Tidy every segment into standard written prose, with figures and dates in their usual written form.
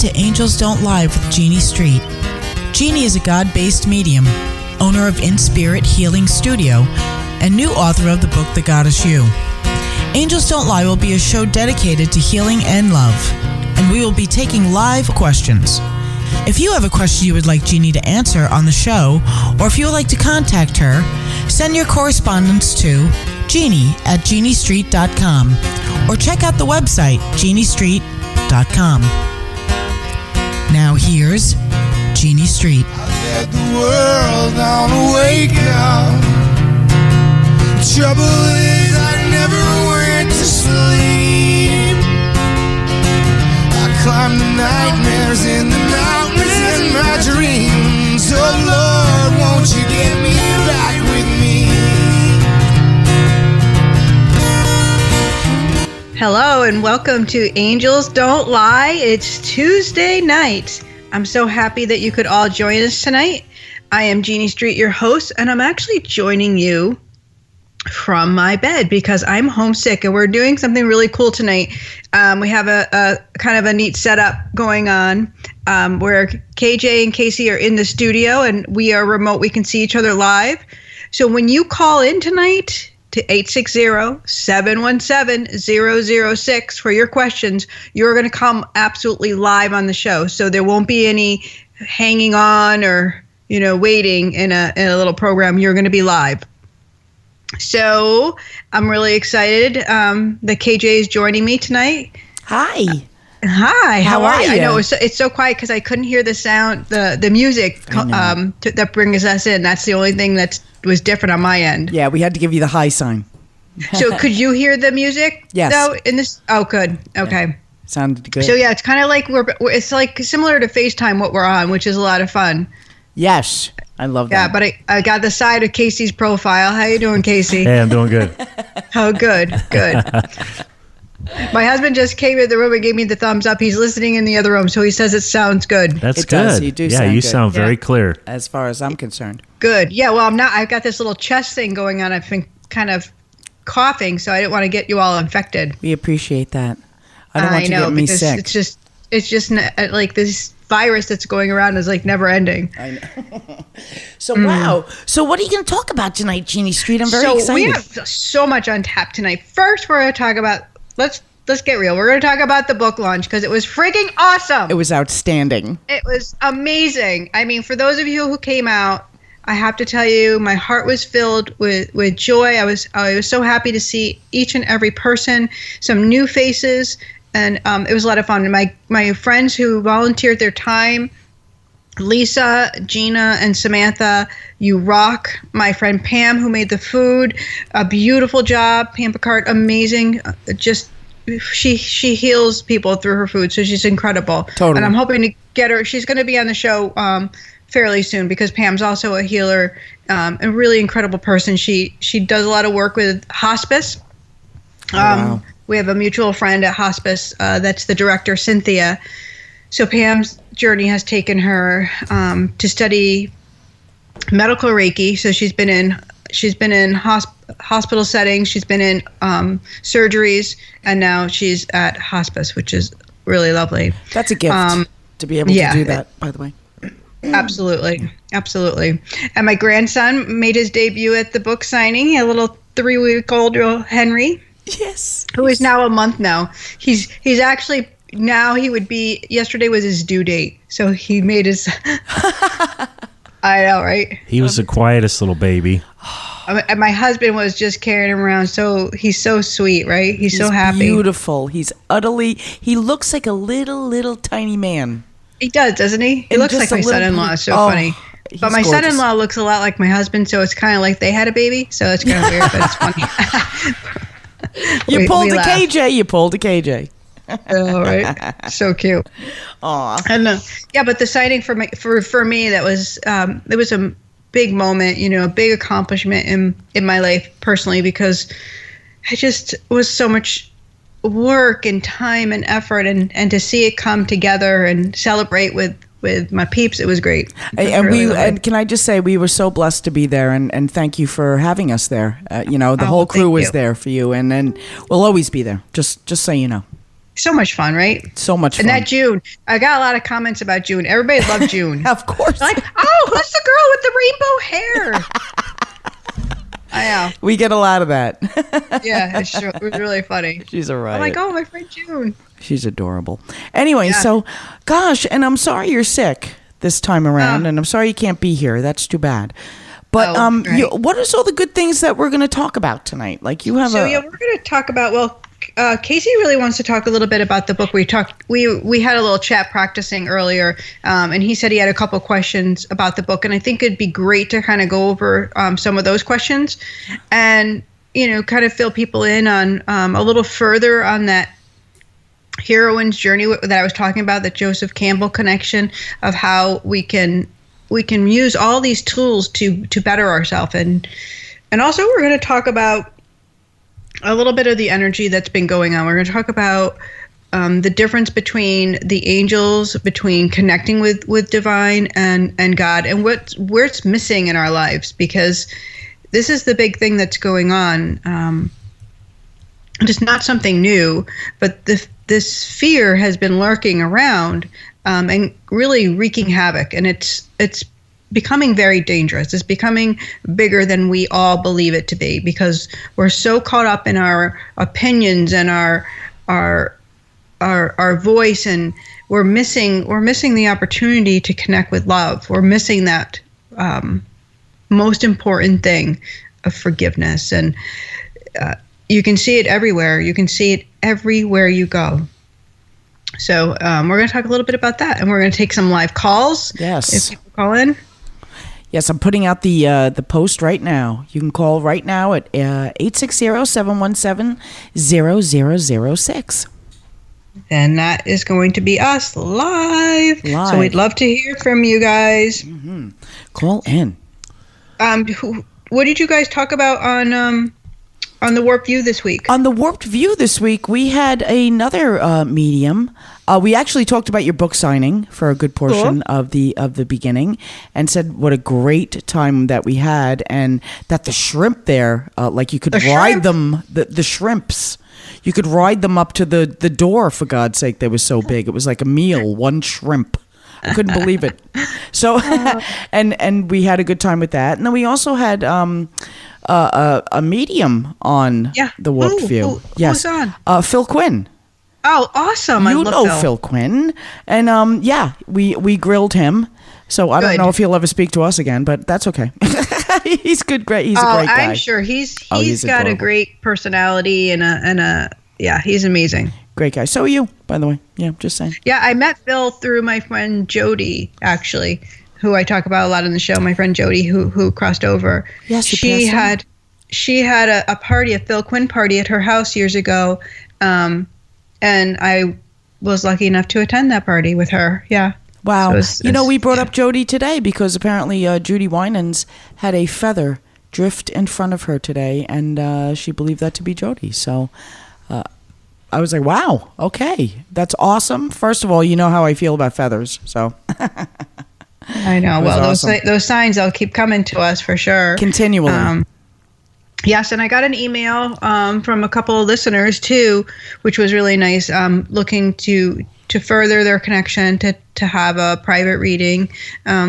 to Angels Don't Lie with Jeanne Street. Jeanne is a God-based medium, owner of In Spirit Healing Studio, and new author of the book The Goddess You. Angels Don't Lie will be a show dedicated to healing and love, and we will be taking live questions. If you have a question you would like Jeanne to answer on the show, or if you would like to contact her, send your correspondence to Jeanne@JeanneStreet.com or check out the website JeanneStreet.com. Now here's Jeanne Street. I let the world on a wake up. The trouble is I never went to sleep. I climbed the nightmares in the mountains in my dreams. Oh Lord, won't you get me back with me? Hello and welcome to Angels Don't Lie. It's Tuesday night. I'm so happy that you could all join us tonight. I am Jeanne Street, your host, and I'm actually joining you from my bed because I'm homesick and we're doing something really cool tonight. We have a kind of a neat setup going on where KJ and Casey are in the studio and we are remote. We can see each other live. So when you call in tonight to 860-717-006 for your questions, you're going to come absolutely live on the show. So there won't be any hanging on or, waiting in a little program. You're going to be live. So I'm really excited that KJ is joining me tonight. Hi. Hi. How are you? you? I know it's so quiet because I couldn't hear the sound, the music that brings us in. That's the only thing that was different on my end. Yeah, we had to give you the high sign. So could you hear the music? Yes. Though, in this? Oh, good. Okay. Yeah. Sounded good. So yeah, it's kind of like it's like similar to FaceTime what we're on, which is a lot of fun. Yes, I love that. Yeah, but I got the side of Casey's profile. How you doing, Casey? Hey, I'm doing good. Oh, good. My husband just came in the room and gave me the thumbs up. He's listening in the other room, so he says it sounds good. That's It good. does. You do yeah, sound you good. sound very clear. As far as I'm concerned. Good. Yeah, well, I'm not. I've got this little chest thing going on. I've been kind of coughing, so I didn't want to get you all infected. We appreciate that. I don't want you to get me sick. It's just like this virus that's going around is like never ending. I know. So wow. So what are you going to talk about tonight, Jeanne Street? I'm very excited. We have so much on tap tonight. First, we're going to talk about let's get real. We're going to talk about the book launch because it was freaking awesome. It was outstanding. It was amazing. I mean, for those of you who came out, I have to tell you, my heart was filled with joy. I was so happy to see each and every person, some new faces, and it was a lot of fun. And my friends who volunteered their time, Lisa, Gina, and Samantha, you rock. My friend Pam, who made the food, a beautiful job. Pam Picard, amazing. She heals people through her food, so she's incredible. Totally. And I'm hoping to get her. She's going to be on the show fairly soon because Pam's also a healer, a really incredible person. She does a lot of work with hospice. Wow. We have a mutual friend at hospice that's the director, Cynthia. So Pam's journey has taken her to study medical Reiki. So she's been in hospital settings, she's been in surgeries, and now she's at hospice, which is really lovely. That's a gift to be able to do that, by the way. Absolutely. And my grandson made his debut at the book signing, a little 3-week-old Henry. Yes. Who is now a month now. He's actually, now he would be, yesterday was his due date. So he made his, I know, right? He was the quietest little baby. And my husband was just carrying him around. So he's so sweet, right? He's so happy. Beautiful. He looks like a little tiny man. He does, doesn't he? He looks like my son-in-law. It's so funny. But my gorgeous. son-in-law looks a lot like my husband, so it's kind of like they had a baby. So it's kind of weird, but it's funny. You pulled a laugh. KJ. Oh, right. So cute. Aw. And but the sighting for me, that was it was a big moment, a big accomplishment in my life personally, because it just was so much work and time and effort, and to see it come together and celebrate with my peeps, it was great. And can I just say, we were so blessed to be there, and thank you for having us there. The whole crew was there for you, and we'll always be there. Just so you know. So much fun, right? So much fun. And that June, I got a lot of comments about June. Everybody loved June. Of course. Like, oh, who's the girl with the rainbow hair? I know. We get a lot of that. Yeah, it was really funny. She's a riot. I'm like, oh, my friend June. She's adorable. Anyway, Yeah. so, gosh, and I'm sorry you're sick this time around, and I'm sorry you can't be here. That's too bad. But right. what is all the good things that we're going to talk about tonight? Like you have we're going to talk about, Casey really wants to talk a little bit about the book. We had a little chat practicing earlier, and he said he had a couple questions about the book, and I think it'd be great to kind of go over some of those questions, and kind of fill people in on a little further on that heroine's journey that I was talking about, the Joseph Campbell connection of how we can use all these tools to better ourselves, and also we're going to talk about a little bit of the energy that's been going on. We're going to talk about the difference between the angels, between connecting with divine and God, and where it's missing in our lives, because this is the big thing that's going on. It's not something new, but this fear has been lurking around and really wreaking havoc, and it's becoming very dangerous. It's becoming bigger than we all believe it to be, because we're so caught up in our opinions and our voice, and we're missing the opportunity to connect with love. We're missing that most important thing of forgiveness, and you can see it everywhere. You can see it everywhere you go. So we're going to talk a little bit about that, and we're going to take some live calls. Yes. If people call in. Yes, I'm putting out the post right now. You can call right now at 860-717-0006. And that is going to be us live. So we'd love to hear from you guys. Mm-hmm. Call in. What did you guys talk about on the Warped View this week? On the Warped View this week, we had another medium. We actually talked about your book signing for a good portion of the beginning, and said what a great time that we had, and that the shrimp there, like you could ride them, the shrimps. You could ride them up to the door, for God's sake. They were so big. It was like a meal, one shrimp. I couldn't believe it. So, and we had a good time with that. And then we also had a medium on the Warped View. Who's on? Phil Quinn. Oh, awesome. I love Phil Quinn. And we grilled him. So I don't know if he'll ever speak to us again, but that's okay. He's good. Great. He's a great guy. I'm sure he's got adorable. A great personality and he's amazing. Great guy. So are you, by the way. Yeah, just saying. Yeah, I met Phil through my friend Jody, actually, who I talk about a lot on the show. My friend Jody, who crossed over. Yes, she had a party, a Phil Quinn party at her house years ago, and I was lucky enough to attend that party with her. Yeah. Wow. So we brought up Jody today because apparently Judy Winans had a feather drift in front of her today, and she believed that to be Jody. So I was like, wow, okay, that's awesome. First of all, you know how I feel about feathers, so. I know. Well, awesome. those signs, they'll keep coming to us for sure. Continually. Yes, and I got an email from a couple of listeners too, which was really nice, looking to further their connection, to have a private reading,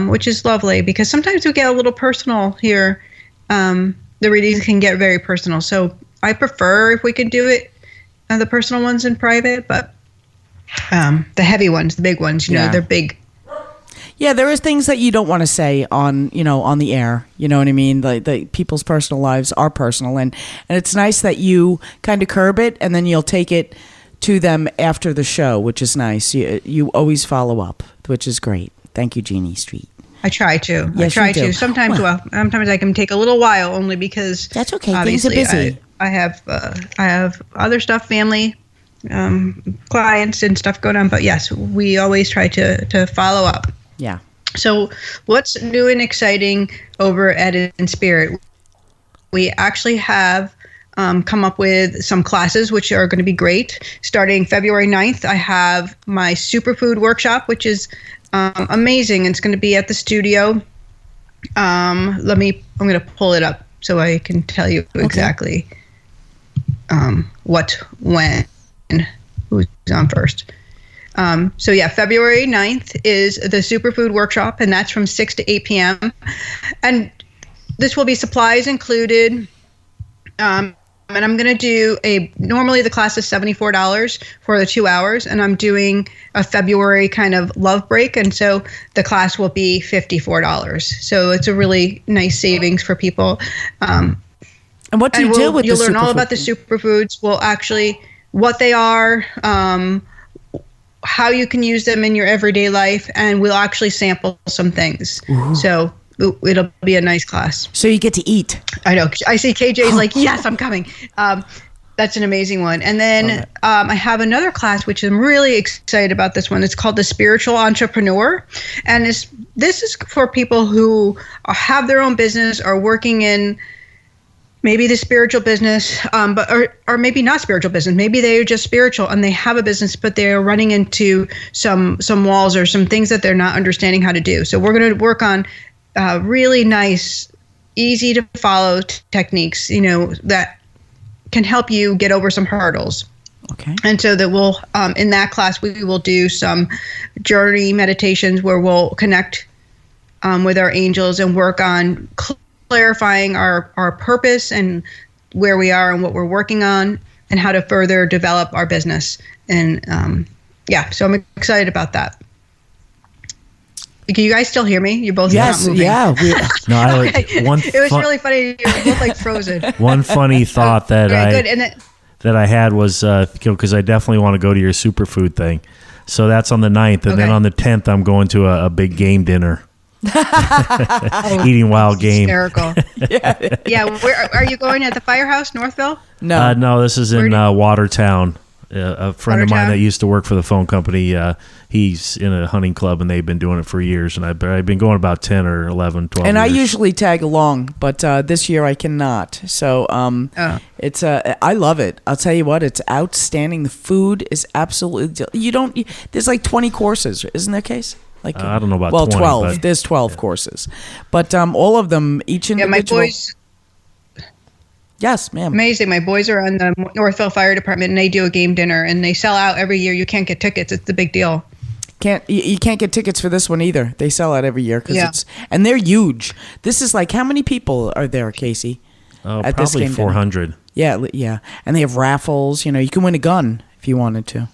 which is lovely, because sometimes we get a little personal here. The readings can get very personal, so I prefer if we can do it, the personal ones in private, but the heavy ones, the big ones, they're big. Yeah, there is things that you don't want to say on the air. You know what I mean? Like people's personal lives are personal, and it's nice that you kind of curb it, and then you'll take it to them after the show, which is nice. You always follow up, which is great. Thank you, Jeannie Street. I try to. Yes, I try to. Sometimes, sometimes I can take a little while, only because that's okay. Things are busy. I have other stuff, family, clients, and stuff going on. But yes, we always try to follow up. Yeah. So what's new and exciting over at In Spirit? We actually have come up with some classes, which are going to be great. Starting February 9th, I have my superfood workshop, which is amazing. It's going to be at the studio. I'm going to pull it up so I can tell you exactly what, when. who's on first. So yeah, February 9th is the Superfood Workshop, and that's from 6 to 8 p.m. And this will be supplies included. And I'm going to do normally the class is $74 for the 2 hours, and I'm doing a February kind of love break. And so the class will be $54. So it's a really nice savings for people. And what do you do with the You'll learn all about the superfoods. We'll actually, what they are, how you can use them in your everyday life, and we'll actually sample some things. Ooh. So it'll be a nice class. So you get to eat. I know. I see KJ's like, yes, I'm coming. That's an amazing one. And then I have another class, which I'm really excited about this one. It's called the Spiritual Entrepreneur. And this is for people who have their own business or working in maybe the spiritual business, or maybe not spiritual business. Maybe they're just spiritual and they have a business, but they're running into some walls or some things that they're not understanding how to do. So we're going to work on really nice, easy to follow techniques, that can help you get over some hurdles. Okay. And so that we'll, in that class, we will do some journey meditations where we'll connect with our angels and work on clarifying our purpose and where we are and what we're working on and how to further develop our business. And so I'm excited about that. Can you guys still hear me? You're both not moving. Yeah. No, okay. It was really funny. You're both like frozen. One funny thought that that I had was, because I definitely want to go to your superfood thing. So that's on the 9th. And then on the 10th, I'm going to a big game dinner. Eating wild game. Hysterical. Yeah. Where are you going? At the Firehouse, Northville? No. No, this is in Watertown. A friend of mine that used to work for the phone company, he's in a hunting club, and they've been doing it for years. And I've been going about 10 or 11, 12 and years. I usually tag along, but this year I cannot. So it's I love it. I'll tell you what, it's outstanding. The food is absolutely there's like 20 courses, isn't there, Case? Like I don't know about 20, 12. but There's 12 courses, but all of them, each individual. My boys. Yes, ma'am. Amazing. My boys are on the Northville Fire Department, and they do a game dinner, and they sell out every year. You can't get tickets. It's the big deal. You can't get tickets for this one either. They sell out every year and they're huge. This is like, how many people are there, Casey? At probably this game 400. Dinner? Yeah. And they have raffles. You can win a gun if you wanted to.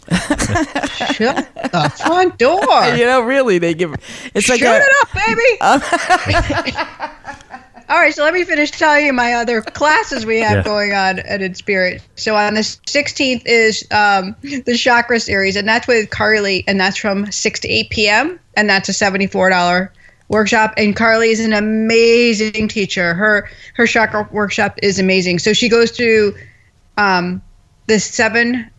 Shut the front door. Really, they give. It's like shut it up, baby. All right, so let me finish telling you my other classes we have going on at In Spirit. So on the 16th is the Chakra Series, and that's with Carly, and that's from 6 to 8 p.m., and that's a $74 workshop. And Carly is an amazing teacher. Her chakra workshop is amazing. So she goes through the seven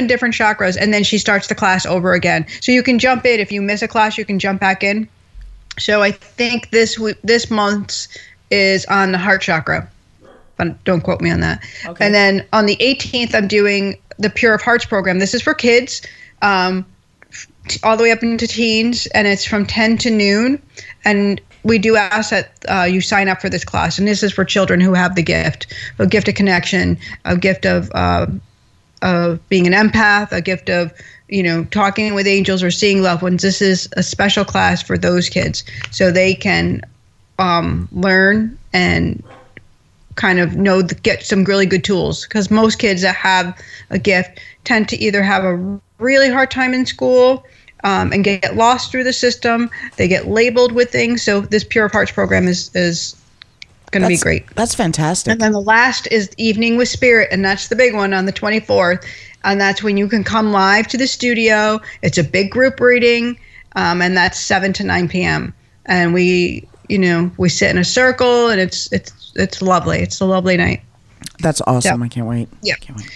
different chakras, and then she starts the class over again. So you can jump in. If you miss a class, you can jump back in. So I think this month's is on the heart chakra, but don't quote me on that. Okay. And then on the 18th, I'm doing the Pure of Hearts program. This is for kids, all the way up into teens, and it's from 10 to noon. And we do ask that you sign up for this class, and this is for children who have a gift of connection, a gift of being an empath, a gift of talking with angels or seeing loved ones. This is a special class for those kids, so they can learn and kind of get some really good tools. Because most kids that have a gift tend to either have a really hard time in school and get lost through the system. They get labeled with things. So this Pure of Hearts program is going to be great. That's fantastic. And then the last is Evening with Spirit, and that's the big one on the 24th. And that's when you can come live to the studio. It's a big group reading, and that's 7 to 9 p.m. And we sit in a circle, and it's lovely. It's a lovely night. That's awesome. Yeah. I can't wait. Yeah. Can't wait.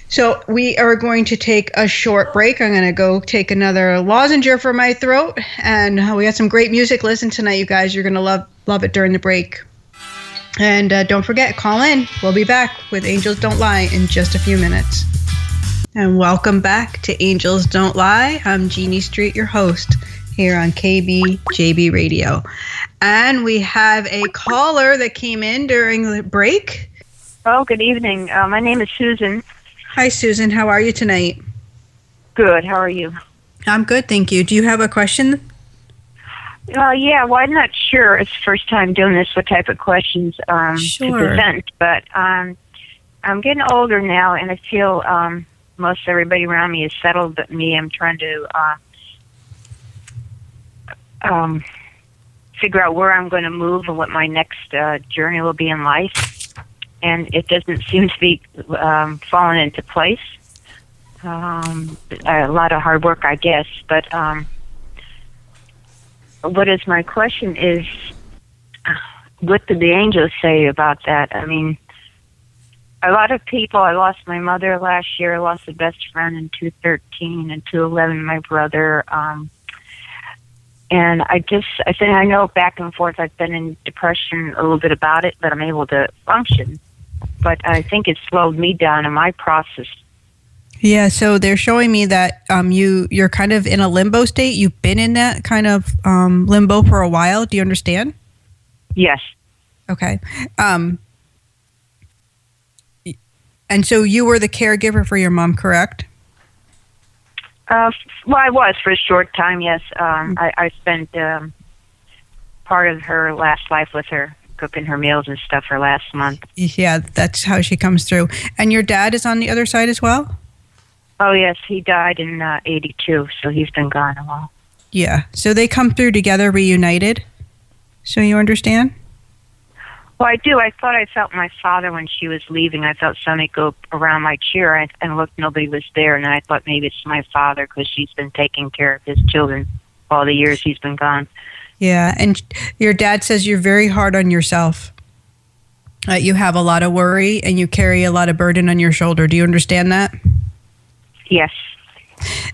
So we are going to take a short break. I'm going to go take another lozenger for my throat, and we got some great music. Listen tonight, you guys. You're going to love it during the break. And don't forget, call in. We'll be back with Angels Don't Lie in just a few minutes. And welcome back to Angels Don't Lie. I'm Jeannie Street, your host, here on KBJB Radio. And we have a caller that came in during the break. Oh, good evening. My name is Susan. Hi, Susan. How are you tonight? Good. How are you? I'm good, thank you. Do you have a question? Yeah, well, I'm not sure. It's the first time doing this, what type of questions to present. But I'm getting older now, and I feel most everybody around me is settled, but me, I'm trying to figure out where I'm going to move and what my next journey will be in life. And it doesn't seem to be falling into place. A lot of hard work, I guess. But what is my question is, what did the angels say about that? I mean, a lot of people, I lost my mother last year, I lost a best friend in 2013, and 2011, my brother. And I think I know back and forth, I've been in depression a little bit about it, but I'm able to function. But I think it slowed me down in my process. Yeah, so they're showing me that you're kind of in a limbo state. You've been in that kind of limbo for a while. Do you understand? Yes. Okay. And so you were the caregiver for your mom, correct? Well, I was for a short time, yes. I spent part of her last life with her, cooking her meals and stuff for last month. Yeah, that's how she comes through. And your dad is on the other side as well? Oh, yes. He died in 82, so he's been gone a while. Yeah. So they come through together, reunited? So you understand? Well, I do. I thought I felt my father when she was leaving. I felt somebody go around my chair and looked, nobody was there. And then I thought maybe it's my father because she's been taking care of his children all the years he's been gone. Yeah, and your dad says you're very hard on yourself. You have a lot of worry and you carry a lot of burden on your shoulder. Do you understand that? Yes.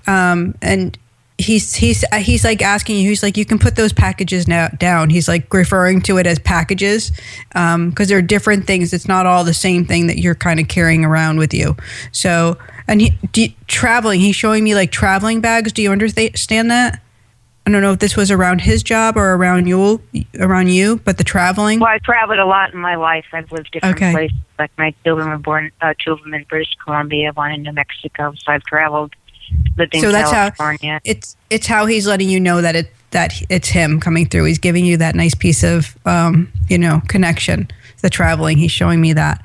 And he's like asking you, he's like, you can put those packages now down. He's like referring to it as packages because they're different things. It's not all the same thing that you're kind of carrying around with you. So, and traveling, he's showing me like traveling bags. Do you understand that? I don't know if this was around his job or around you, but the traveling. Well, I traveled a lot in my life. I've lived different places. Like my children were born, two of them in British Columbia, one in New Mexico. So I've traveled, lived in California. It's how he's letting you know that it's him coming through. He's giving you that nice piece of connection. The traveling, he's showing me that.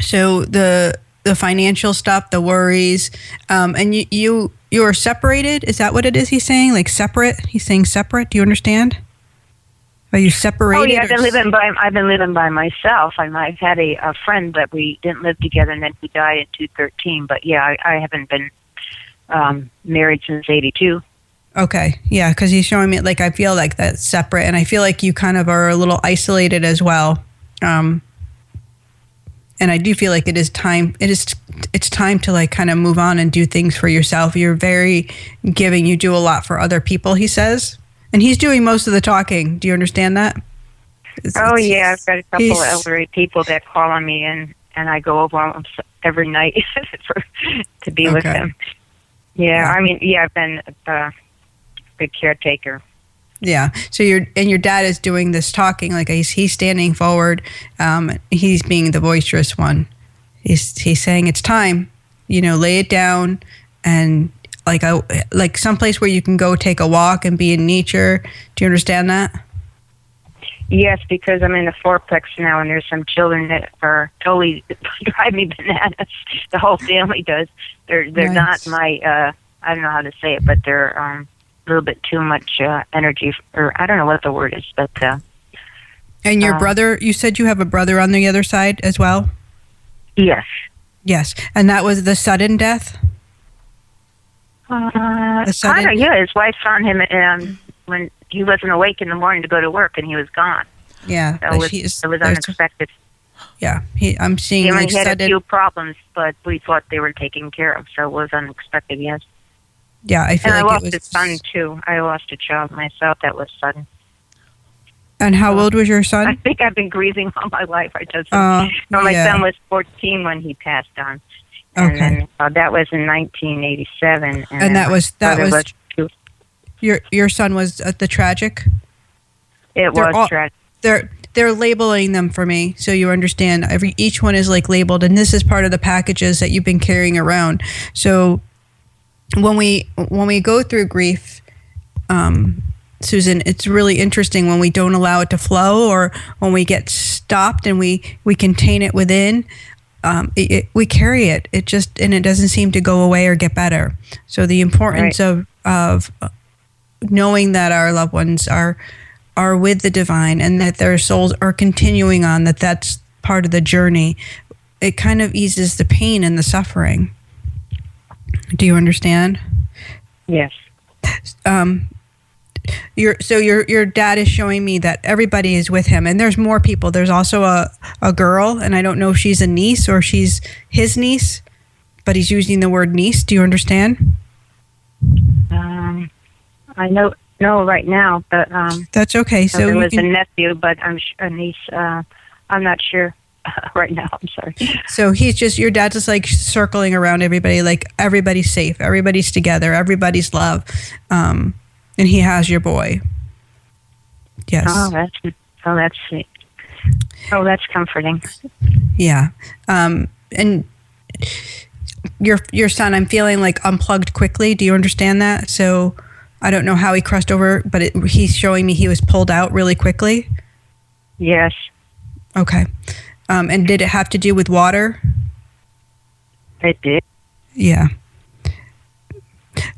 So the financial stuff, the worries, and you are separated. Is that what it is? He's saying like separate. He's saying separate. Do you understand? Are you separated? Oh yeah, I've been living by myself. I've had a friend that we didn't live together, and then he died in 2013. But yeah, I haven't been married since 82. Okay, yeah, because he's showing me like I feel like that's separate, and I feel like you kind of are a little isolated as well. And I do feel like it's time to like kind of move on and do things for yourself. You're very giving. You do a lot for other people, he says. And he's doing most of the talking. Do you understand that? Yeah, I've got a couple of elderly people that call on me, and I go over every night to be with them. Yeah, I mean, I've been a good caretaker. Yeah. So your dad is doing this talking, like he's standing forward. He's being the boisterous one. He's saying it's time. Lay it down, and like someplace where you can go take a walk and be in nature. Do you understand that? Yes, because I'm in a fourplex now, and there's some children that are totally drive me bananas. The whole family does. They're nice. Not my. I don't know how to say it, but they're a little bit too much energy, or I don't know what the word is, but. And your brother, you said you have a brother on the other side as well? Yes. Yes, and that was the sudden death. Kind of, yeah. His wife found him when he wasn't awake in the morning to go to work, and he was gone. Yeah, so it was unexpected. Yeah, I'm seeing he like had sudden. A few problems, but we thought they were taken care of, so it was unexpected. Yes. Yeah, I feel and like I lost it was. A son too. I lost a child myself. That was sudden. And how old was your son? I think I've been grieving all my life. My son was 14 when he passed on. And then, that was in 1987. And that was your son was the tragic? It was tragic. they're labeling them for me, so you understand. Each one is like labeled, and this is part of the packages that you've been carrying around. So when we go through grief, Susan, it's really interesting when we don't allow it to flow, or when we get stopped and we contain it within. We carry it. It doesn't seem to go away or get better. So the importance of knowing that our loved ones are with the divine, and that their souls are continuing on, that's part of the journey. It kind of eases the pain and the suffering. Do you understand? Yes. Your dad is showing me that everybody is with him, and there's more people. There's also a girl, and I don't know if she's a niece or she's his niece, but he's using the word niece. Do you understand? I know right now, but that's okay. So there was a nephew, but I'm a niece. I'm not sure right now. I'm sorry. So your dad's just like circling around everybody, like everybody's safe, everybody's together, everybody's love. And he has your boy. Yes. That's sweet. Oh, that's comforting. Yeah. And your son, I'm feeling like unplugged quickly. Do you understand that? So I don't know how he crossed over, but he's showing me he was pulled out really quickly. Yes. Okay. And did it have to do with water? It did. Yeah.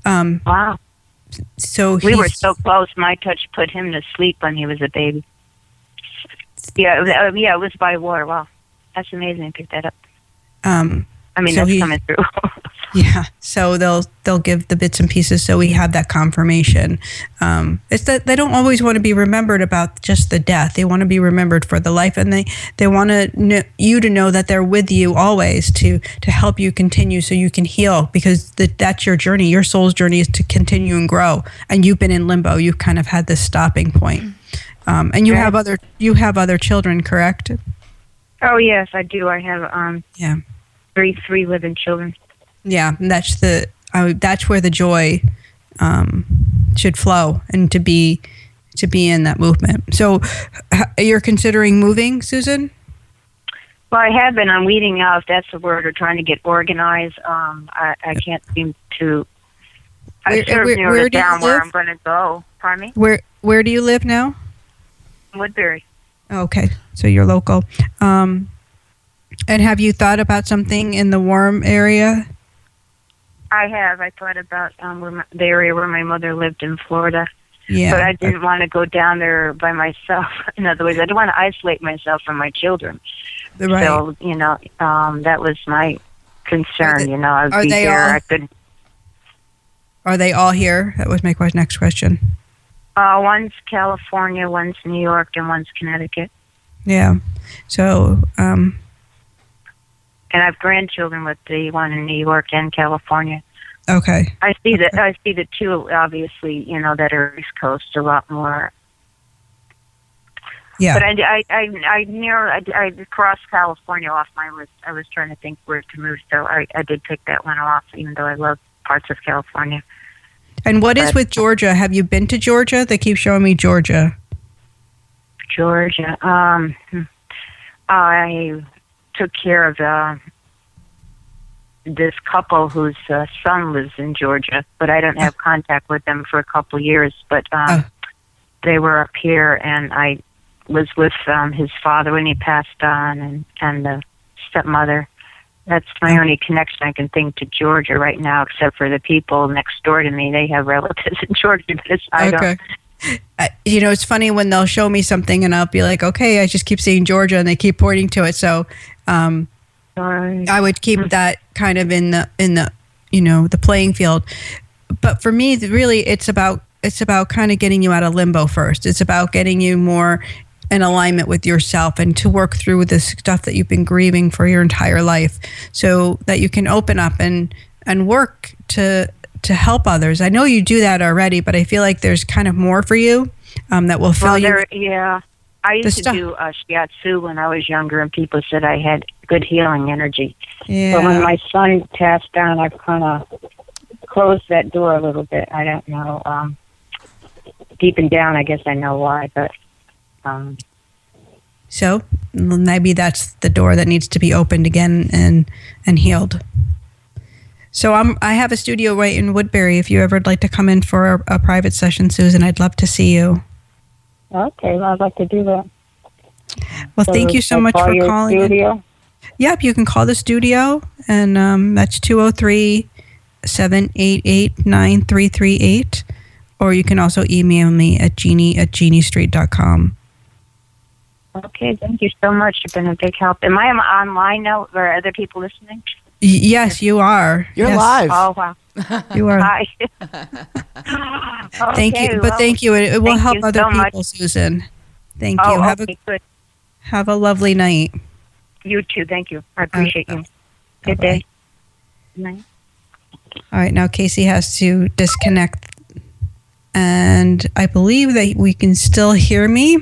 Wow. So we were so close. My touch put him to sleep when he was a baby. Yeah, it was by water. Wow, that's amazing. I picked that up. That's coming through. Yeah, so they'll give the bits and pieces, so we have that confirmation. It's that they don't always want to be remembered about just the death. They want to be remembered for the life, and they want you to know that they're with you always to help you continue, so you can heal, because that's your journey. Your soul's journey is to continue and grow, and you've been in limbo. You've kind of had this stopping point, and you have other children, correct? Oh yes, I do. I have three living children. Yeah, that's where the joy should flow, and to be in that movement. So you're considering moving, Susan? Well, I have been. I'm weeding out, if that's the word, or trying to get organized. I can't seem to. I sort of narrowed down where I'm going to go. Pardon me? Where do you live now? Woodbury. Okay, so you're local. And have you thought about something in the warm area? I have. I thought about the area where my mother lived in Florida. Yeah. But I didn't want to go down there by myself. In other words, I didn't want to isolate myself from my children. Right. So, that was my concern. I would be there. Are they all here? That was my next question. One's California, one's New York, and one's Connecticut. Yeah. So, and I have grandchildren with the one in New York and California. Okay. I see the two, obviously, that are East Coast a lot more. Yeah. But I crossed California off my list. I was trying to think where to move, so I did pick that one off, even though I love parts of California. And what is with Georgia? Have you been to Georgia? They keep showing me Georgia. Georgia. I took care of this couple whose son lives in Georgia, but I don't have contact with them for a couple years. But they were up here, and I was with his father when he passed on, and the stepmother. That's my only connection I can think to Georgia right now, except for the people next door to me. They have relatives in Georgia, but I don't. It's funny when they'll show me something and I'll be like, okay, I just keep seeing Georgia, and they keep pointing to it. So I would keep that kind of in the playing field. But for me, really, it's about kind of getting you out of limbo first. It's about getting you more in alignment with yourself, and to work through the stuff that you've been grieving for your entire life, so that you can open up and work to help others. I know you do that already, but I feel like there's kind of more for you that will fill you. Yeah. I used to do shiatsu when I was younger, and people said I had good healing energy. Yeah. But when my son passed on, I've kind of closed that door a little bit. I don't know. Deep and down, I guess I know why, but So maybe that's the door that needs to be opened again and healed. So I have a studio right in Woodbury. If you ever would like to come in for a private session, Susan, I'd love to see you. Okay, well, I'd like to do that. Well, thank you so much for calling. Studio? Yep, you can call the studio, and that's 203-788-9338. Or you can also email me at Jeannie@jeanniestreet.com. Okay, thank you so much. You've been a big help. Am I online now? Are other people listening? Yes, you are. You're yes. live. Oh, wow. You are. Hi. Thank you. Okay, But thank you. It will help you other so people, much. Susan. Thank Oh, you. good. Have a lovely night. You too. Thank you. I appreciate you. Good Bye-bye. day. Good night. All right, now Casey has to disconnect. And I believe that we can still hear me.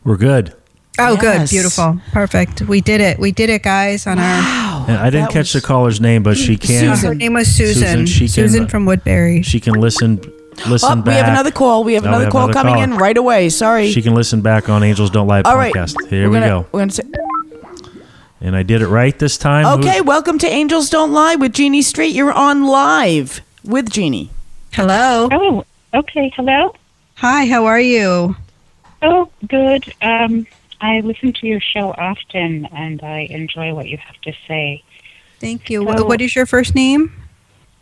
We're good. Oh, Yes. good. Beautiful. Perfect. We did it. We did it, guys, on our... Wow. And I didn't catch the caller's name, but she can. Her name was Susan. She can, Susan from Woodbury. She can listen Oh, back. we have another call. We have Oh, another call coming in right away. Sorry. She can listen back on Angels Don't Lie All right. podcast. Here we go. We're gonna say, And I did it right this time. okay, welcome to Angels Don't Lie with Jeannie Street. You're on live with Jeannie. Hello. Oh, okay. Hello. Hi, how are you? Oh, good. I listen to your show often, and I enjoy what you have to say. Thank you. So- What is your first name?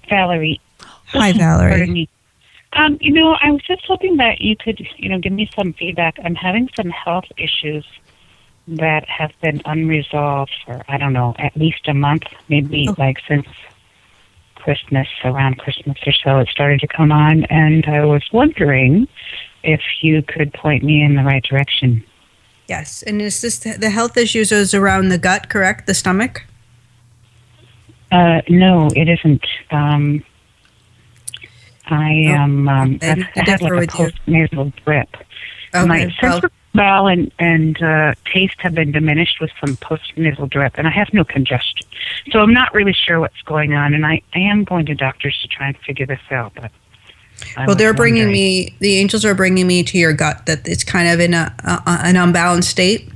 Valerie. Hi, Pardon Valerie. me. I was just hoping that you could, give me some feedback. I'm having some health issues that have been unresolved for, I don't know, at least a month, maybe like since Christmas, around Christmas or so, it started to come on, and I was wondering if you could point me in the right direction. Yes. And is this the health issues is around the gut, correct? The stomach? No, it isn't. I am. I had differ like a with you. post-nasal drip. Okay. My sense of smell and taste have been diminished with some post-nasal drip, and I have no congestion. So I'm not really sure what's going on, and I am going to doctors to try and figure this out. But Well, they're bringing the angels are bringing me to your gut, that it's kind of in an unbalanced state.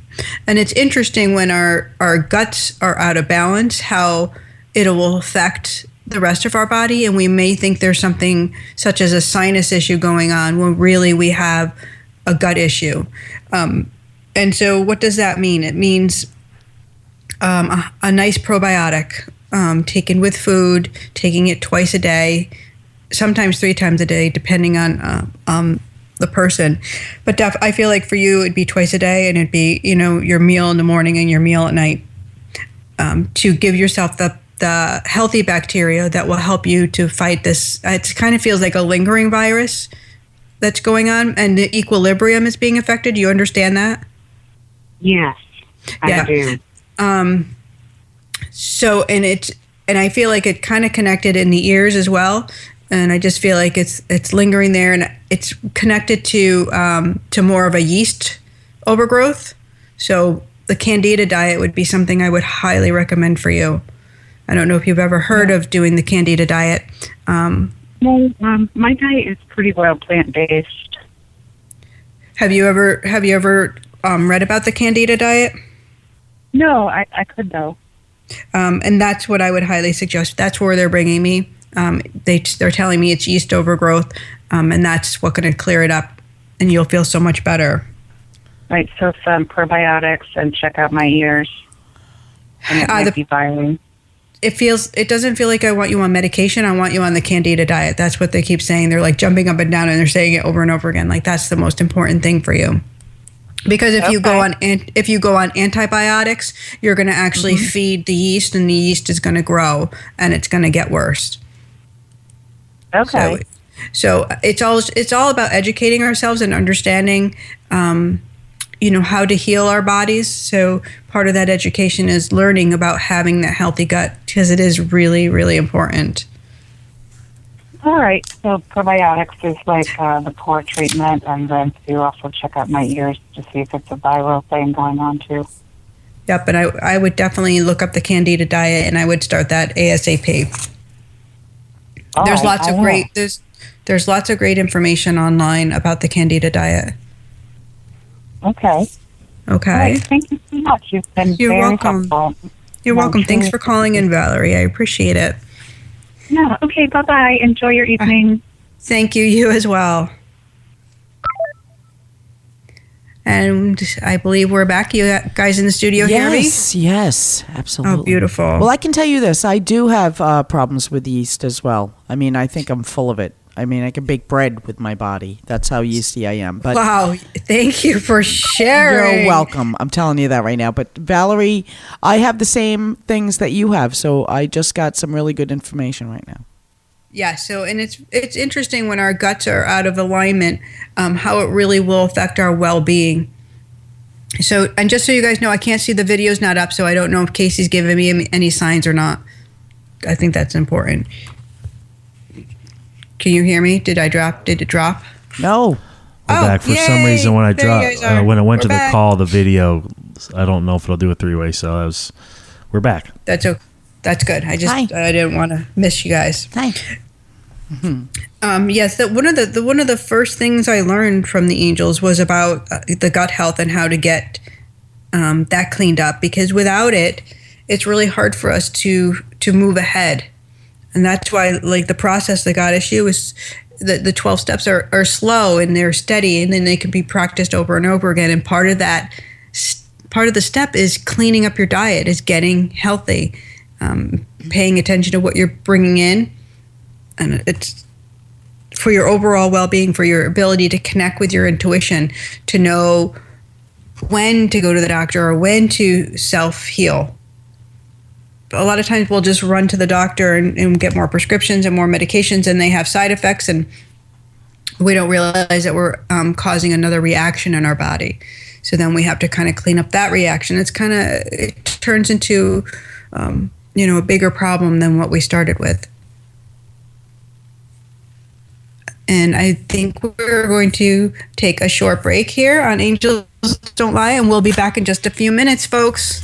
And it's interesting when our guts are out of balance, how it will affect the rest of our body. And we may think there's something such as a sinus issue going on when really we have a gut issue. And so what does that mean? It means a nice probiotic taken with food, taking it twice a day, sometimes 3 times a day, depending on the person. But I feel like for you, it'd be twice a day, and it'd be, your meal in the morning and your meal at night, to give yourself the healthy bacteria that will help you to fight this. It kind of feels like a lingering virus that's going on, and the equilibrium is being affected. Do you understand that? Yes, I do. So, and I feel like it kind of connected in the ears as well. And I just feel like it's lingering there, and it's connected to more of a yeast overgrowth. So the Candida diet would be something I would highly recommend for you. I don't know if you've ever heard of doing the Candida diet. Well, my diet is pretty well plant-based. Have you ever read about the Candida diet? No, I could though. And that's what I would highly suggest. That's where they're bringing me. They're telling me it's yeast overgrowth, and that's what's going to clear it up, and you'll feel so much better. Right, so some probiotics and check out my ears. And it might be viral. It doesn't feel like I want you on medication. I want you on the Candida diet. That's what they keep saying. They're like jumping up and down, and they're saying it over and over again. Like that's the most important thing for you. Because if you go on antibiotics, you're going to actually feed the yeast, and the yeast is going to grow, and it's going to get worse. Okay. So it's all about educating ourselves and understanding, how to heal our bodies. So part of that education is learning about having that healthy gut, because it is really, really important. All right. So probiotics is like the pore treatment, and then to also check out my ears to see if it's a viral thing going on too. Yep, and I would definitely look up the Candida diet, and I would start that ASAP. There's lots of great information online about the Candida diet. Okay. Okay. Right, thank you so much. You've been You're very welcome. helpful. You're welcome. Okay. Thanks for calling in, Valerie. I appreciate it. Yeah, okay, bye-bye. Enjoy your evening. Thank you. You as well. And I believe we're back. You guys in the studio hear me? Yes, absolutely. Oh, beautiful. Well, I can tell you this. I do have problems with yeast as well. I mean, I think I'm full of it. I mean, I can bake bread with my body. That's how yeasty I am. But Wow. Thank you for sharing. you're welcome. I'm telling you that right now. But Valerie, I have the same things that you have. So I just got some really good information right now. Yeah, so and it's interesting when our guts are out of alignment, how it really will affect our well-being. So, and just so you guys know, I can't see the video's not up, so I don't know if Casey's giving me any signs or not. I think that's important. Can you hear me? Did it drop? No. We're back. For some reason, when I when I went to the call, the video, I don't know if it'll do a three-way. So we're back. That's okay. That's good. I didn't want to miss you guys. Hi. Yes, that one of the first things I learned from the angels was about the gut health and how to get that cleaned up. Because without it, it's really hard for us to move ahead, and that's why like the process that got issue is the 12 steps are slow and they're steady, and then they can be practiced over and over again. And part of the step is cleaning up your diet, is getting healthy. Paying attention to what you're bringing in, and it's for your overall well-being, for your ability to connect with your intuition, to know when to go to the doctor or when to self-heal. A lot of times we'll just run to the doctor and get more prescriptions and more medications, and they have side effects, and we don't realize that we're causing another reaction in our body. So then we have to kind of clean up that reaction. It turns into a bigger problem than what we started with. And I think we're going to take a short break here on Angels Don't Lie, and we'll be back in just a few minutes, folks.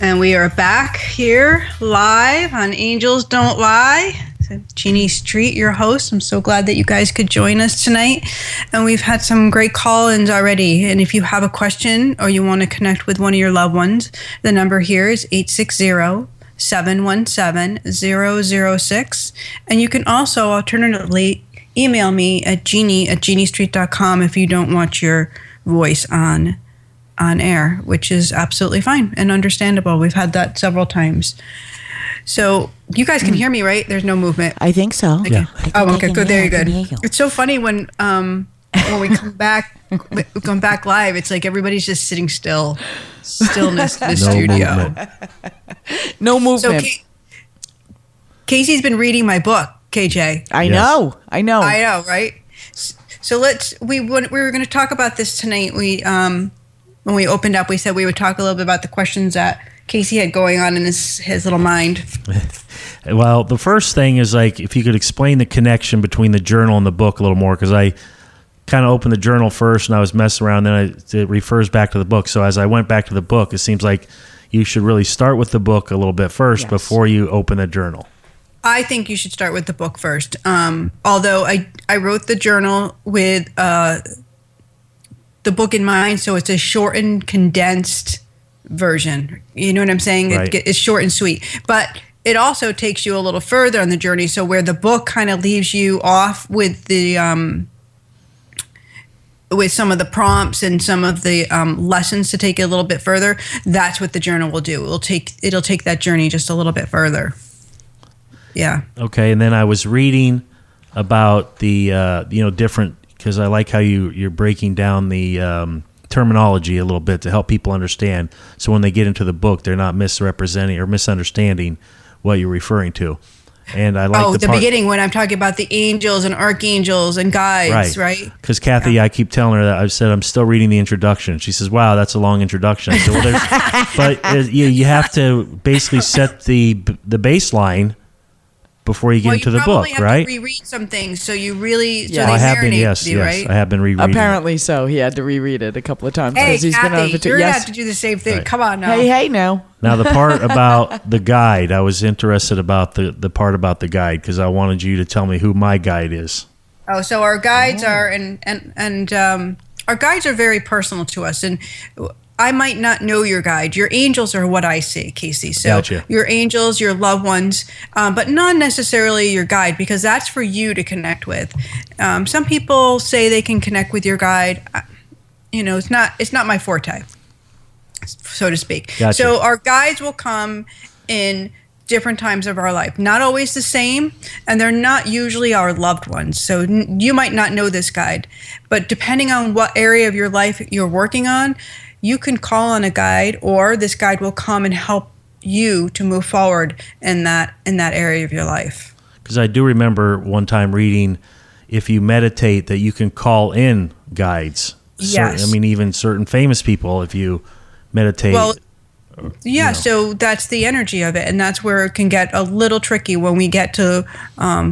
And we are back here live on Angels Don't Lie. Jeannie Street, your host. I'm so glad that you guys could join us tonight. And we've had some great call-ins already. And if you have a question or you want to connect with one of your loved ones, the number here is 860-717-006. And you can also alternatively email me at jeannie@jeanniestreet.com if you don't want your voice on air, which is absolutely fine and understandable. We've had that several times. So you guys can hear me, right? There's no movement. I think so. Yeah. Oh, okay, good. There you go. It's so funny when we come back live. It's like everybody's just sitting still, stillness in the studio. Movement. No movement. So Casey's been reading my book, KJ. I know, right? So we were going to talk about this tonight. We when we opened up, we said we would talk a little bit about the questions that Casey had going on in his little mind. Well, the first thing is like if you could explain the connection between the journal and the book a little more, because I kind of opened the journal first and I was messing around, then it refers back to the book. So as I went back to the book, it seems like you should really start with the book a little bit first before you open the journal. I think you should start with the book first. Although I wrote the journal with the book in mind, so it's a shortened, condensed version. You know what I'm saying? Right. It's short and sweet. But it also takes you a little further on the journey. So where the book kind of leaves you off with the with some of the prompts and some of the lessons to take it a little bit further, that's what the journal will do. It'll take that journey just a little bit further. Yeah. Okay, and then I was reading about the different, because I like how you're breaking down the terminology a little bit to help people understand. So when they get into the book, they're not misrepresenting or misunderstanding what you're referring to. And I like the beginning when I'm talking about the angels and archangels and guides, right? Because Kathy, I keep telling her that. I said I'm still reading the introduction. She says, "Wow, that's a long introduction." I said, well, but you have to basically set the baseline before you get into the book, right? You probably have to reread some things, so you really I have been. Yes, right? I have been rereading. Apparently, so he had to reread it a couple of times. Hey, he's Kathy, been over you're gonna have to do the same thing. Right. Come on now. Hey, now. Now the part about the guide, I was interested about the part about the guide because I wanted you to tell me who my guide is. Oh, so our guides are our guides are very personal to us, and I might not know your guide. Your angels are what I see, Casey. So Gotcha. Your angels, your loved ones, but not necessarily your guide, because that's for you to connect with. Some people say they can connect with your guide. It's not my forte, so to speak. Gotcha. So our guides will come in different times of our life, not always the same, and they're not usually our loved ones. So you might not know this guide, but depending on what area of your life you're working on, you can call on a guide, or this guide will come and help you to move forward in that area of your life. Because I do remember one time reading, if you meditate, that you can call in guides. Yes. Even certain famous people, if you meditate. Well, yeah, so that's the energy of it, and that's where it can get a little tricky when we get to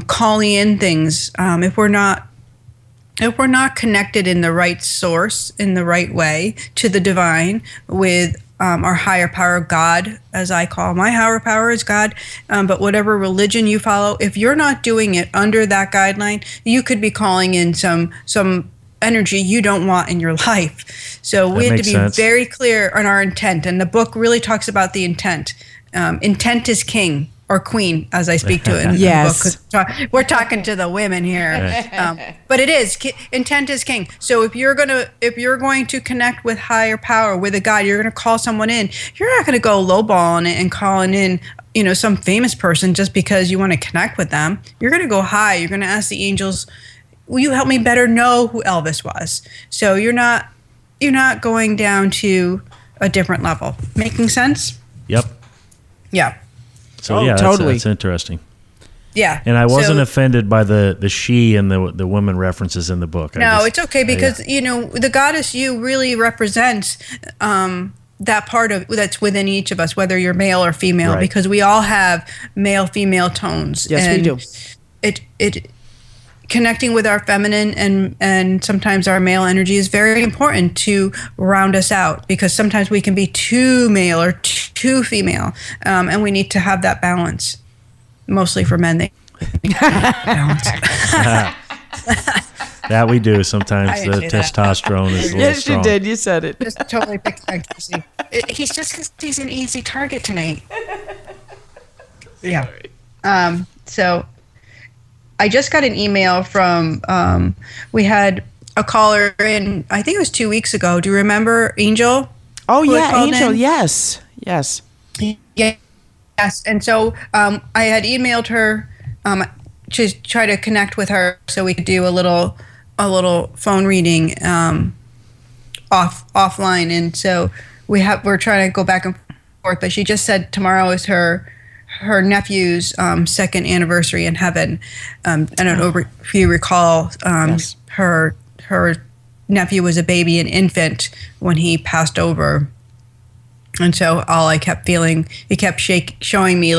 calling in things. If we're not connected in the right source, in the right way to the divine, with our higher power, God, as I call my higher power is God, but whatever religion you follow, if you're not doing it under that guideline, you could be calling in some energy you don't want in your life. So we have to be very clear on our intent, and the book really talks about the intent. Intent is king or queen, as I speak to it in Yes. the book. We're talking to the women here, but it is intent is king. So if you're going to connect with higher power, with a guide, you're going to call someone in. You're not going to go lowballing it and calling in some famous person just because you want to connect with them. You're going to go high. You're going to ask the angels, will you help me better know who Elvis was? So you're not going down to a different level. Making sense? Yep. Yeah. So totally. that's interesting. Yeah. And I wasn't offended by the she and the women references in the book. It's okay, because the goddess you really represents that part of that's within each of us, whether you're male or female, Right. because we all have male female tones. Yes, and we do. It connecting with our feminine and sometimes our male energy is very important to round us out, because sometimes we can be too male or too female, and we need to have that balance. Mostly for men, they balance. That we do sometimes. I The didn't say that. testosterone is a little Yes, strong. you did. You said it. Just totally picked on Casey. He's an easy target tonight. Yeah. So I just got an email from, we had a caller in, I think it was 2 weeks ago. Do you remember Angel? Oh, Who had yeah, called Angel. in? Yes. Yeah. Yes. And so I had emailed her to try to connect with her so we could do a little phone reading offline. And so we're trying to go back and forth, but she just said tomorrow is her nephew's second anniversary in heaven. I don't know if you recall, Yes. her nephew was a baby, an infant, when he passed over. And so all I kept feeling, he kept showing me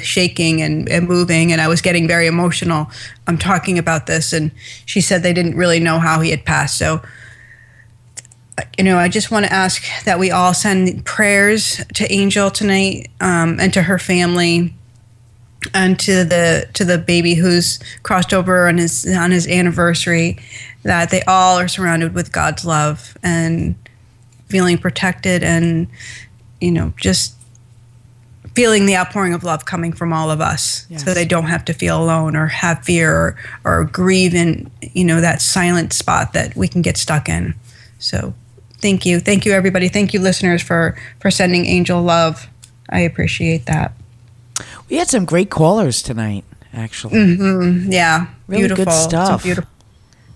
shaking and moving, and I was getting very emotional. I'm talking about this, and she said they didn't really know how he had passed. So, I just want to ask that we all send prayers to Angel tonight, and to her family, and to the baby who's crossed over on his anniversary, that they all are surrounded with God's love and feeling protected, and just feeling the outpouring of love coming from all of us. Yes. So they don't have to feel alone or have fear or grieve in that silent spot that we can get stuck in. So thank you everybody, thank you listeners for sending Angel love. I appreciate that. We had some great callers tonight, actually. Yeah, Really beautiful. good stuff. Some beautiful.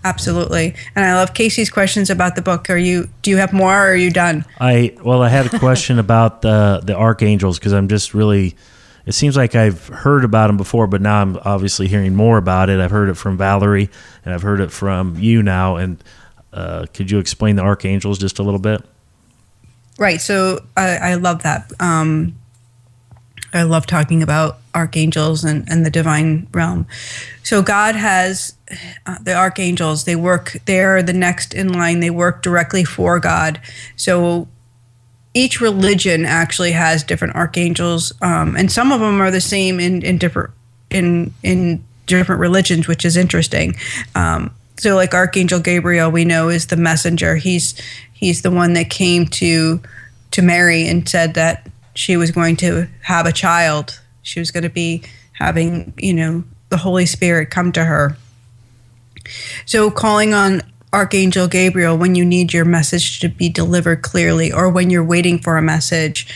Absolutely. And I love Casey's questions about the book. Do you have more, or are you done? I had a question about the archangels, because I'm just really, it seems like I've heard about them before, but now I'm obviously hearing more about it. I've heard it from Valerie, and I've heard it from you now. And could you explain the archangels just a little bit? Right. So I love that. I love talking about archangels and the divine realm. So God has the archangels. They're the next in line. They work directly for God. So each religion actually has different archangels, and some of them are the same in different different religions, which is interesting. So like Archangel Gabriel, we know, is the messenger. He's the one that came to Mary and said that she was going to have a child. She was going to be having, the Holy Spirit come to her. So calling on Archangel Gabriel when you need your message to be delivered clearly, or when you're waiting for a message,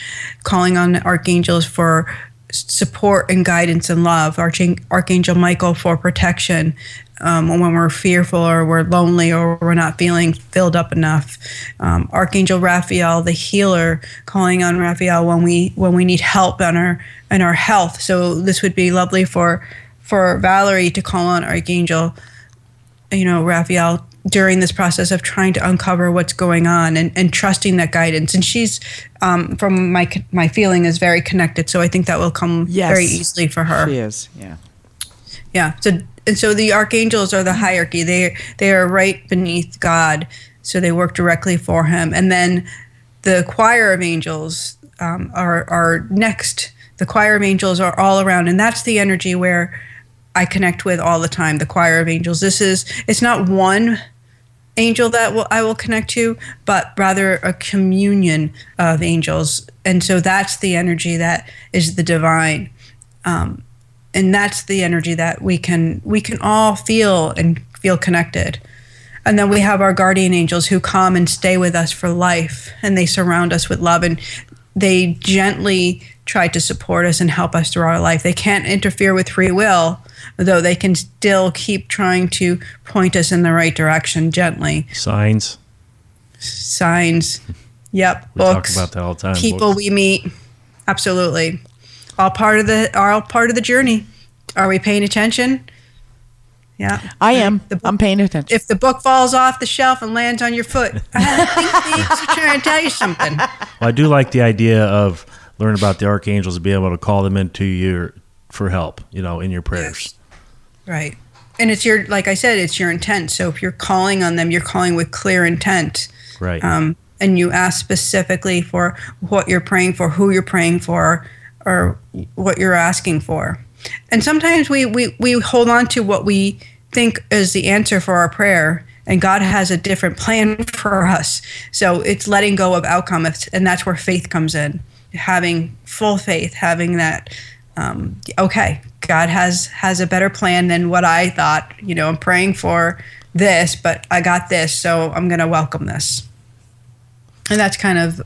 calling on archangels for support and guidance and love, Archangel Michael for protection when we're fearful or we're lonely or we're not feeling filled up enough, Archangel Raphael, the healer, calling on Raphael when we need help in our health. So this would be lovely for Valerie to call on Archangel Raphael during this process of trying to uncover what's going on and trusting that guidance. And she's, from my feeling, is very connected. So I think that will come very easily for her. She is, yeah. Yeah. So the archangels are the hierarchy. They are right beneath God. So they work directly for him. And then the choir of angels are next. The choir of angels are all around. And that's the energy where I connect with all the time, the choir of angels. It's not one angel that I will connect to, but rather a communion of angels. And so that's the energy that is the divine. And that's the energy that we can all feel and feel connected. And then we have our guardian angels who come and stay with us for life, and they surround us with love, and they gently try to support us and help us through our life. They can't interfere with free will, though they can still keep trying to point us in the right direction gently. Signs. Yep. We Books. talk about that all the time. People Books. we meet. Absolutely. All part of the journey. Are we paying attention? Yeah. I am. I'm paying attention. If the book falls off the shelf and lands on your foot, I think he's trying to tell you something. Well, I do like the idea of learning about the archangels and being able to call them into you for help, in your prayers. Yes. Right. And it's like I said, it's your intent. So if you're calling on them, you're calling with clear intent. Right. And you ask specifically for what you're praying for, who you're praying for, or what you're asking for. And sometimes we hold on to what we think is the answer for our prayer, and God has a different plan for us. So it's letting go of outcome, and that's where faith comes in. Having full faith, having that, okay, God has a better plan than what I thought. I'm praying for this, but I got this, so I'm going to welcome this. And that's kind of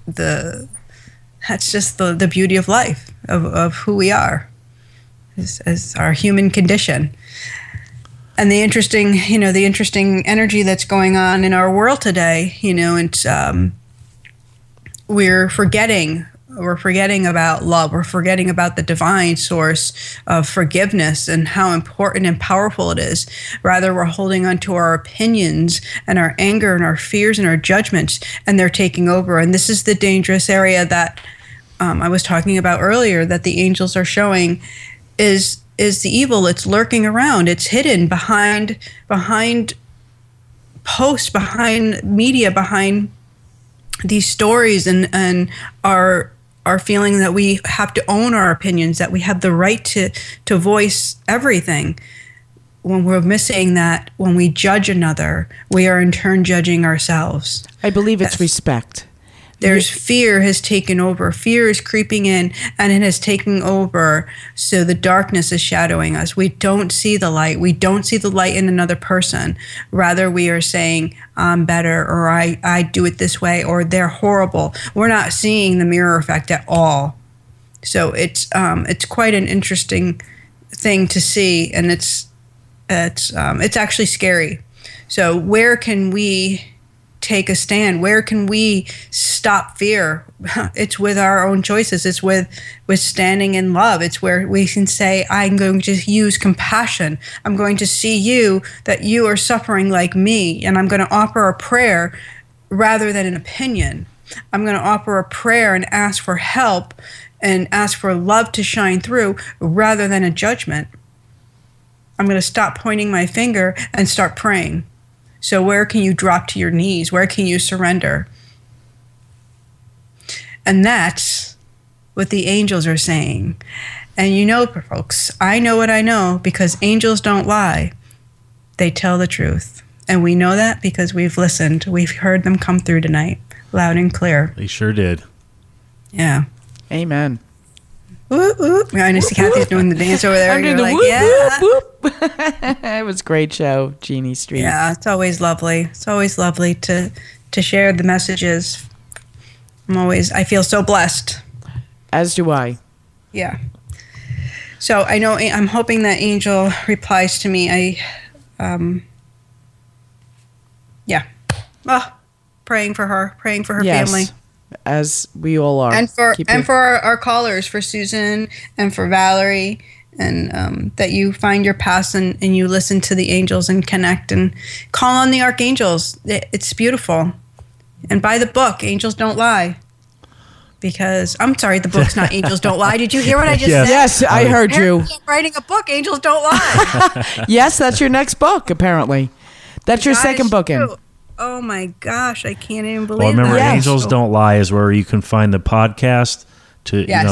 that's just the beauty of life, of who we are, as our human condition. And the interesting energy that's going on in our world today, it's we're forgetting about love. We're forgetting about the divine source of forgiveness and how important and powerful it is. Rather, we're holding on to our opinions and our anger and our fears and our judgments, and they're taking over. And this is the dangerous area that I was talking about earlier, that the angels are showing is the evil. It's lurking around. It's hidden behind posts, behind media, behind these stories, and our feeling that we have to own our opinions, that we have the right to voice everything. When we're missing that, when we judge another, we are in turn judging ourselves. I believe it's respect. There's fear has taken over. Fear is creeping in, and it has taken over. So the darkness is shadowing us. We don't see the light. We don't see the light in another person. Rather, we are saying, I'm better, or I do it this way, or they're horrible. We're not seeing the mirror effect at all. So it's quite an interesting thing to see, and it's actually scary. So where can we take a stand? Where can we stop fear? It's with our own choices. It's with standing in love. It's where we can say, I'm going to use compassion. I'm going to see you, that you are suffering like me, and I'm going to offer a prayer rather than an opinion. I'm going to offer a prayer and ask for help and ask for love to shine through rather than a judgment. I'm going to stop pointing my finger and start praying. So where can you drop to your knees? Where can you surrender? And that's what the angels are saying. And you know, folks, I know what I know because angels don't lie. They tell the truth. And we know that because we've listened. We've heard them come through tonight, loud and clear. They sure did. Yeah. Amen. Whoop, whoop. I see Kathy's doing the dance over there. I'm doing You're the like, whoop, yeah. whoop, whoop. It was a great show, Jeannie Street. Yeah, it's always lovely. It's always lovely to share the messages. I feel so blessed. As do I. Yeah. So I'm hoping that Angel replies to me. Praying for her Yes, family. as we all are. And for our callers, for Susan and for Valerie, and that you find your paths and you listen to the angels and connect and call on the archangels. It's beautiful. And buy the book, Angels Don't Lie. Because, I'm sorry, the book's not Angels Don't Lie. Did you hear what I just said? Yes, I heard you. I'm writing a book, Angels Don't Lie. Yes, that's your next book, apparently. That's your That second is book in. true. Oh my gosh, I can't even believe Well, remember, that. Angels Don't Lie is where you can find the podcast to Yes.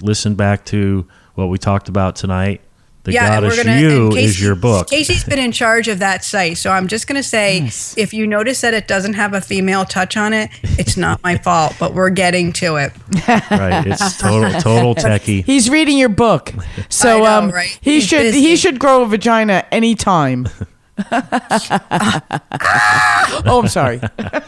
listen back to what we talked about tonight. The and Goddess we're gonna, You and is your book. Casey's been in charge of that site, so I'm just going to say, if you notice that it doesn't have a female touch on it, it's not my fault, but we're getting to it. Right, it's total techie. He's reading your book, so I know, right? he He's should busy. grow a vagina anytime. Oh, I'm sorry.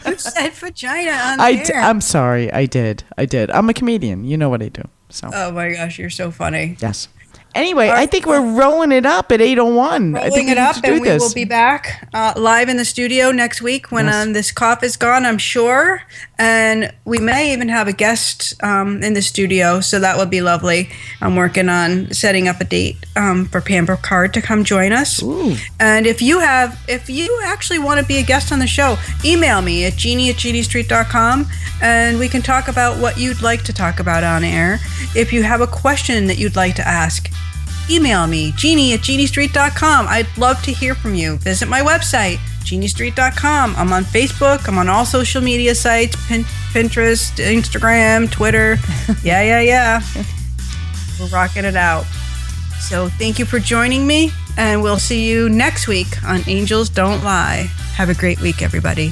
You said vagina on there. I'm sorry. I did. I'm a comedian. You know what I do. So. Oh my gosh, you're so funny. Yes. Anyway, I think we're rolling it up at 8:01. I think Rolling we it need up, to do and we this. will be back live in the studio next week when this cough is gone, I'm sure. And we may even have a guest in the studio, so that would be lovely. I'm working on setting up a date for Pam Bricard to come join us. Ooh. And if you actually want to be a guest on the show, email me at jeannie@jeanniestreet.com, and we can talk about what you'd like to talk about on air. If you have a question that you'd like to ask, email me, jeannie@jeanniestreet.com. I'd love to hear from you. Visit my website, jeanniestreet.com. I'm on Facebook. I'm on all social media sites, Pinterest, Instagram, Twitter. Yeah. We're rocking it out. So thank you for joining me, and we'll see you next week on Angels Don't Lie. Have a great week, everybody.